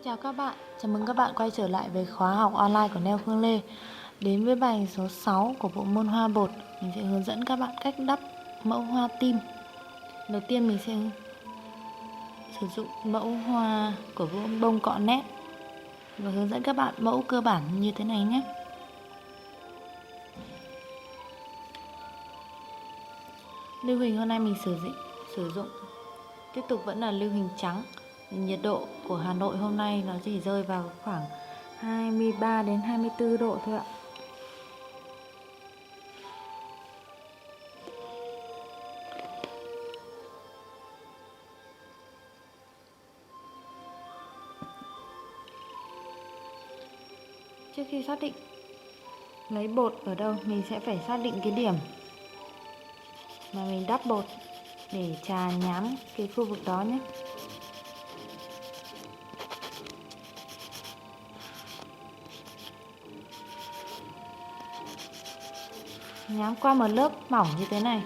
Chào các bạn, chào mừng các bạn quay trở lại với khóa học online của Neo Phương Lê. Đến với bài số 6 của bộ môn hoa bột, mình sẽ hướng dẫn các bạn cách đắp mẫu hoa tim. Đầu tiên mình sẽ sử dụng mẫu hoa của bông cọ nét và hướng dẫn các bạn mẫu cơ bản như thế này nhé. Lưu huỳnh hôm nay mình sử dụng tiếp tục vẫn là lưu huỳnh trắng. Nhiệt độ của Hà Nội hôm nay nó chỉ rơi vào khoảng 23 đến 24 độ thôi ạ. Trước khi xác định lấy bột ở đâu, mình sẽ phải xác định cái điểm mà mình đắp bột để chà nhám cái khu vực đó nhé. Nhám qua một lớp mỏng như thế này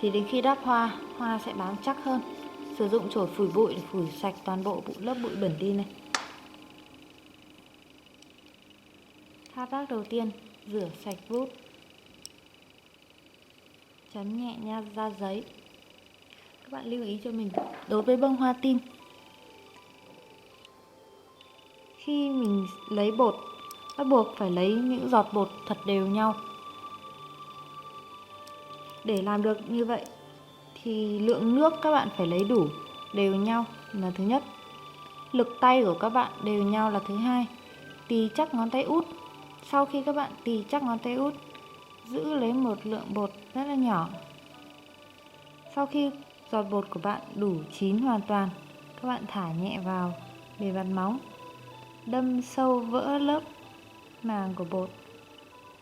thì đến khi đắp hoa sẽ bám chắc hơn. Sử dụng chổi phủi bụi để phủi sạch toàn bộ lớp bụi bẩn đi này. Thao tác đầu tiên, rửa sạch bút, chấm nhẹ nha ra giấy. Các bạn lưu ý cho mình, đối với bông hoa tim, khi mình lấy bột, bắt buộc phải lấy những giọt bột thật đều nhau. Để làm được như vậy thì lượng nước các bạn phải lấy đủ, đều nhau là thứ nhất. Lực tay của các bạn đều nhau là thứ hai. Tì chắc ngón tay út. Sau khi các bạn tì chắc ngón tay út, giữ lấy một lượng bột rất là nhỏ. Sau khi giọt bột của bạn đủ chín hoàn toàn, các bạn thả nhẹ vào bề mặt móng, đâm sâu vỡ lớp màng của bột,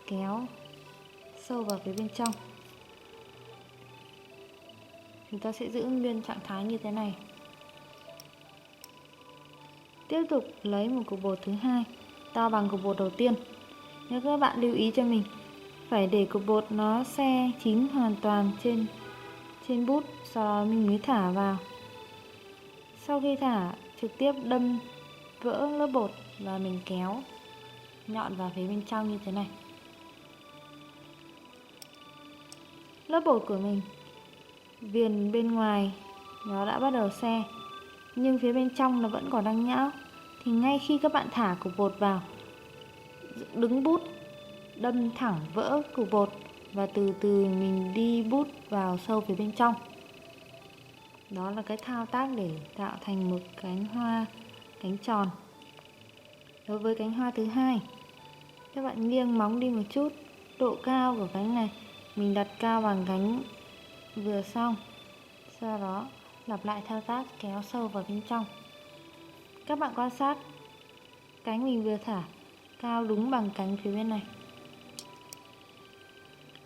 kéo sâu vào phía bên trong. Chúng ta sẽ giữ nguyên trạng thái như thế này. Tiếp tục lấy một cục bột thứ hai, to bằng cục bột đầu tiên. Nếu các bạn lưu ý cho mình, phải để cục bột nó se chín hoàn toàn trên bút, sau đó mình mới thả vào. Sau khi thả, trực tiếp đâm vỡ lớp bột và mình kéo nhọn vào phía bên trong như thế này. Lớp bột của mình, viền bên ngoài nó đã bắt đầu se, nhưng phía bên trong nó vẫn còn đang nhão. Thì ngay khi các bạn thả cục bột vào, đứng bút, đâm thẳng vỡ cục bột và từ từ mình đi bút vào sâu phía bên trong. Đó là cái thao tác để tạo thành một cánh hoa cánh tròn. Đối với cánh hoa thứ hai, các bạn nghiêng móng đi một chút. Độ cao của cánh này mình đặt cao bằng cánh vừa xong. Sau đó lặp lại thao tác kéo sâu vào bên trong. Các bạn quan sát cánh mình vừa thả cao đúng bằng cánh phía bên này.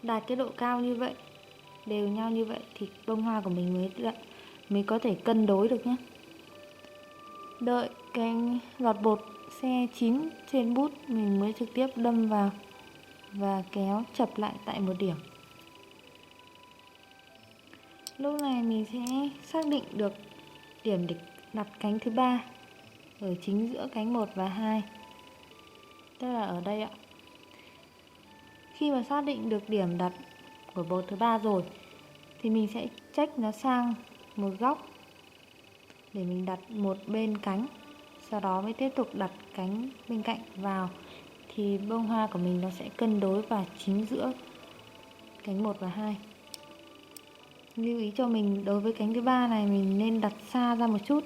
Đạt cái độ cao như vậy, đều nhau như vậy thì bông hoa của mình mới có thể cân đối được nhé. Đợi cái giọt bột se chín trên bút, mình mới trực tiếp đâm vào và kéo chập lại tại một điểm. Lúc này mình sẽ xác định được điểm để đặt cánh thứ ba ở chính giữa cánh 1 và 2, tức là ở đây ạ. Khi mà xác định được điểm đặt của bột thứ ba rồi thì mình sẽ chếch nó sang một góc để mình đặt một bên cánh, sau đó mới tiếp tục đặt cánh bên cạnh vào thì bông hoa của mình nó sẽ cân đối vào chính giữa cánh 1 và 2. Lưu ý cho mình, đối với cánh thứ ba này mình nên đặt xa ra một chút.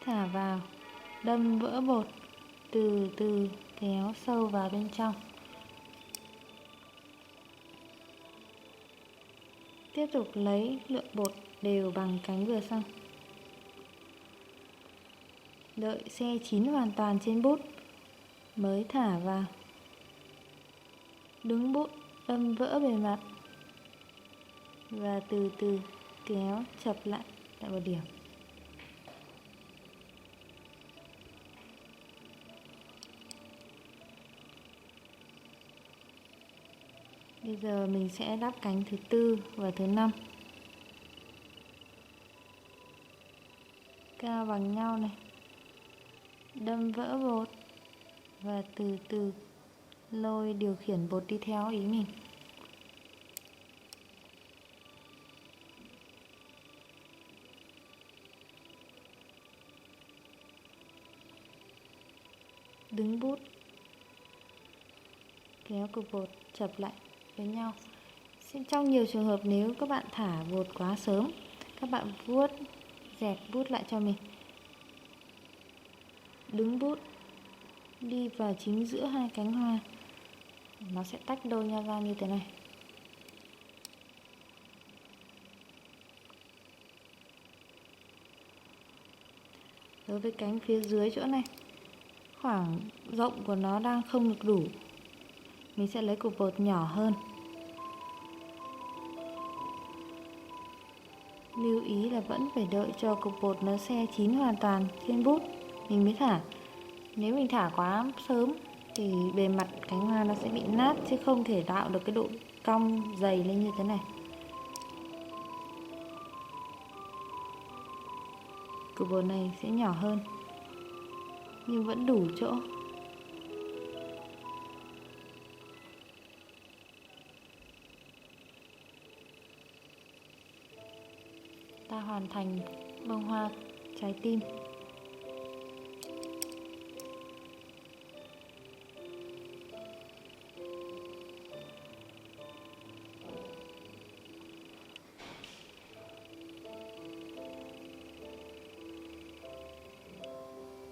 Thả vào, đâm vỡ bột, từ từ kéo sâu vào bên trong. Tiếp tục lấy lượng bột đều bằng cánh vừa xong. Đợi se chín hoàn toàn trên bút mới thả vào. Đứng bút, đâm vỡ bề mặt và từ từ kéo chập lại tại một điểm. Bây giờ mình sẽ đắp cánh thứ tư và thứ 5. cao bằng nhau này, đâm vỡ bột và từ từ lôi điều khiển bột đi theo ý mình. Đứng bút, kéo cục bột chập lại với nhau. Trong nhiều trường hợp nếu các bạn thả bột quá sớm, các bạn vuốt dẹt bút lại cho mình. Đứng bút, đi vào chính giữa hai cánh hoa, nó sẽ tách đôi nhau ra như thế này. Đối với cánh phía dưới chỗ này, khoảng rộng của nó đang không được đủ, mình sẽ lấy cục bột nhỏ hơn. Lưu ý là vẫn phải đợi cho cục bột nó se chín hoàn toàn trên bút mình mới thả. Nếu mình thả quá sớm thì bề mặt cánh hoa nó sẽ bị nát, chứ không thể tạo được cái độ cong dày lên như thế này. Cục bột này sẽ nhỏ hơn nhưng vẫn đủ chỗ. Ta hoàn thành bông hoa trái tim.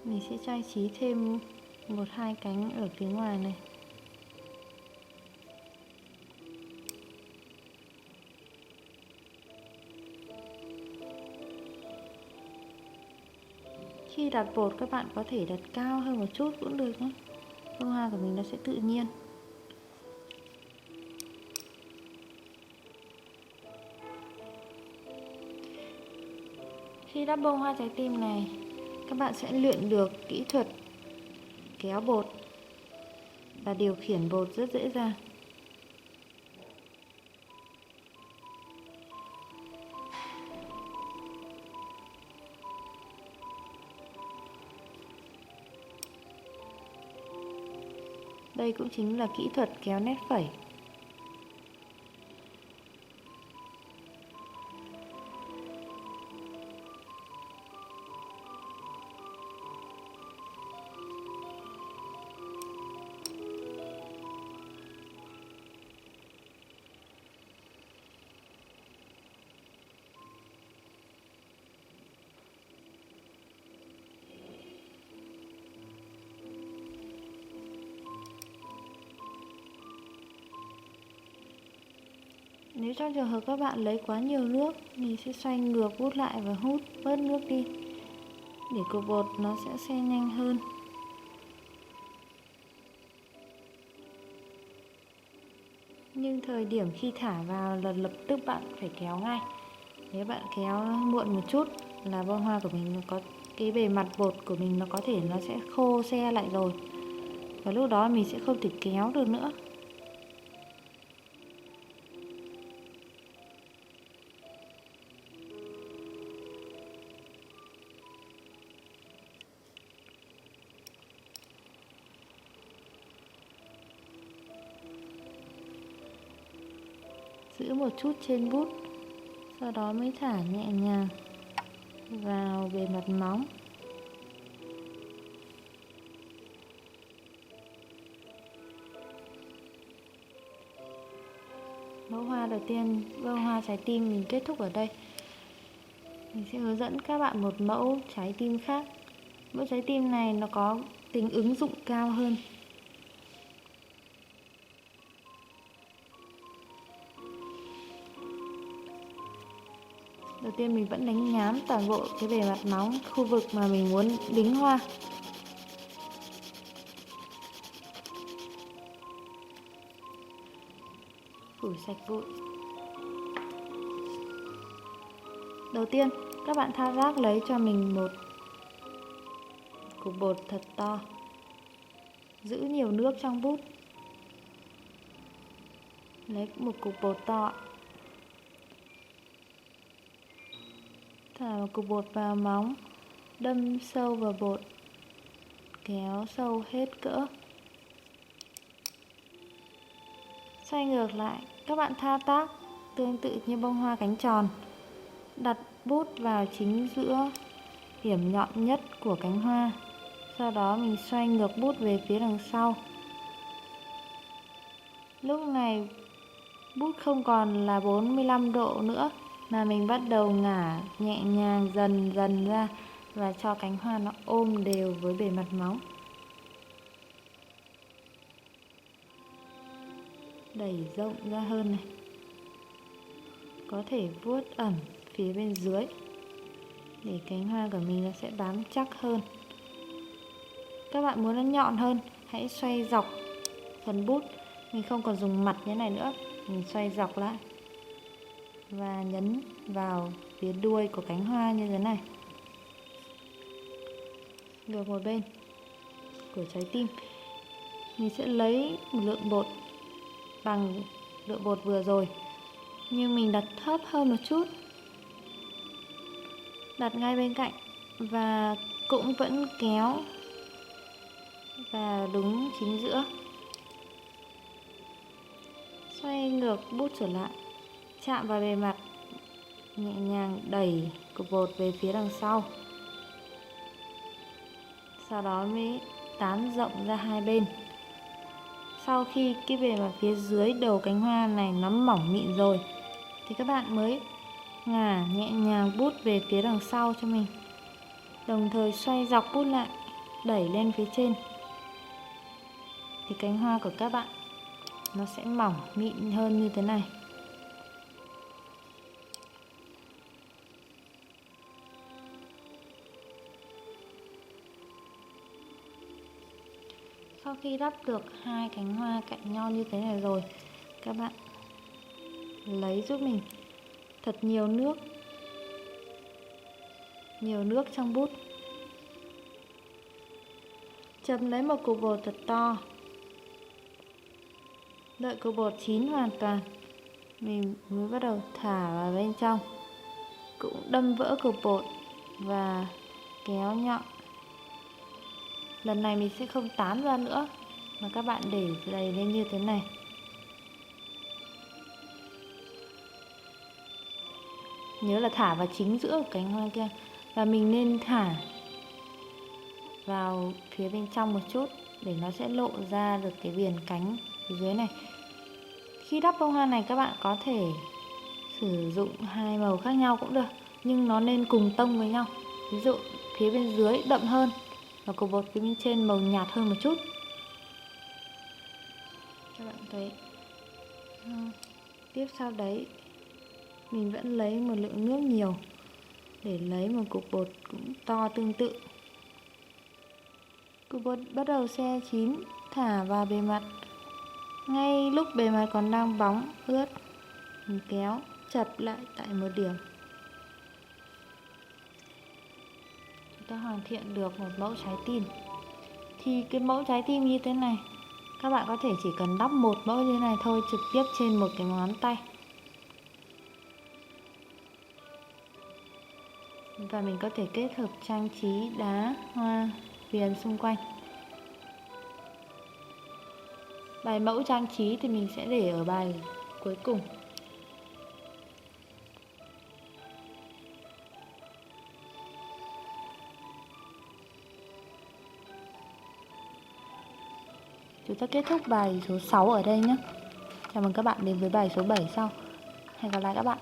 Mình sẽ trang trí thêm 1-2 cánh ở phía ngoài này. Khi đặt bột các bạn có thể đặt cao hơn một chút cũng được nhé. Bông hoa của mình nó sẽ tự nhiên. Khi đắp bông hoa trái tim này, các bạn sẽ luyện được kỹ thuật kéo bột và điều khiển bột rất dễ dàng. Đây cũng chính là kỹ thuật kéo nét phẩy. Nếu trong trường hợp các bạn lấy quá nhiều nước, mình sẽ xoay ngược bút lại và hút bớt nước đi để cục bột nó sẽ se nhanh hơn. Nhưng thời điểm khi thả vào là lập tức bạn phải kéo ngay. Nếu bạn kéo muộn một chút là bông hoa của mình nó có cái bề mặt bột của mình nó có thể nó sẽ khô se lại rồi, và lúc đó mình sẽ không thể kéo được nữa. Giữ một chút trên bút, sau đó mới thả nhẹ nhàng vào bề mặt móng. Mẫu hoa đầu tiên, bông hoa trái tim mình kết thúc ở đây. Mình sẽ hướng dẫn các bạn một mẫu trái tim khác. Mẫu trái tim này nó có tính ứng dụng cao hơn. Đầu tiên mình vẫn đánh nhám toàn bộ cái bề mặt móng khu vực mà mình muốn đính hoa. Phủi sạch bụi. Đầu tiên các bạn thao tác lấy cho mình một cục bột thật to, giữ nhiều nước trong bút. Lấy một cục bột to, thả một cục bột vào móng đâm sâu vào bột, kéo sâu hết cỡ. Xoay ngược lại, các bạn thao tác tương tự như bông hoa cánh tròn. Đặt bút vào chính giữa điểm nhọn nhất của cánh hoa. Sau đó mình xoay ngược bút về phía đằng sau. Lúc này bút không còn là 45 độ nữa, mà mình bắt đầu ngả nhẹ nhàng dần dần ra và cho cánh hoa nó ôm đều với bề mặt móng. Đẩy rộng ra hơn này. Có thể vuốt ẩm phía bên dưới để cánh hoa của mình nó sẽ bám chắc hơn. Các bạn muốn nó nhọn hơn, hãy xoay dọc phần bút. Mình không còn dùng mặt như thế này nữa, mình xoay dọc lại và nhấn vào phía đuôi của cánh hoa như thế này. Ngược một bên của trái tim, mình sẽ lấy một lượng bột bằng lượng bột vừa rồi, nhưng mình đặt thấp hơn một chút, đặt ngay bên cạnh và cũng vẫn kéo vào đúng chính giữa. Xoay ngược bút trở lại, chạm vào bề mặt, nhẹ nhàng đẩy cục bột về phía đằng sau. Sau đó mới tán rộng ra hai bên. Sau khi cái bề mặt phía dưới đầu cánh hoa này nó mỏng mịn rồi thì các bạn mới ngả nhẹ nhàng bút về phía đằng sau cho mình. Đồng thời xoay dọc bút lại, đẩy lên phía trên. Thì cánh hoa của các bạn nó sẽ mỏng mịn hơn như thế này. Sau khi đắp được hai cánh hoa cạnh nhau như thế này rồi, các bạn lấy giúp mình thật nhiều nước trong bút. Chấm lấy một cục bột thật to. Đợi cục bột chín hoàn toàn, mình mới bắt đầu thả vào bên trong. Cũng đâm vỡ cục bột và kéo nhọn. Lần này mình sẽ không tán ra nữa, mà các bạn để đầy lên như thế này. Nhớ là thả vào chính giữa của cánh hoa kia. Và mình nên thả vào phía bên trong một chút để nó sẽ lộ ra được cái viền cánh phía dưới này. Khi đắp bông hoa này các bạn có thể sử dụng hai màu khác nhau cũng được, nhưng nó nên cùng tông với nhau. Ví dụ phía bên dưới đậm hơn và cục bột phía bên trên màu nhạt hơn một chút. Các bạn thấy. Tiếp sau đấy mình vẫn lấy một lượng nước nhiều để lấy một cục bột cũng to tương tự. Cục bột bắt đầu se chín, thả vào bề mặt. Ngay lúc bề mặt còn đang bóng, ướt, mình kéo chập lại tại một điểm. Chúng ta hoàn thiện được một mẫu trái tim. Thì cái mẫu trái tim như thế này, các bạn có thể chỉ cần đắp một mẫu như thế này thôi, trực tiếp trên một cái ngón tay. Và mình có thể kết hợp trang trí đá, hoa, viền xung quanh. Bài mẫu trang trí thì mình sẽ để ở bài cuối cùng. Chúng ta kết thúc bài số 6 ở đây nhé. Chào mừng các bạn đến với bài số 7 sau. Hẹn gặp lại các bạn.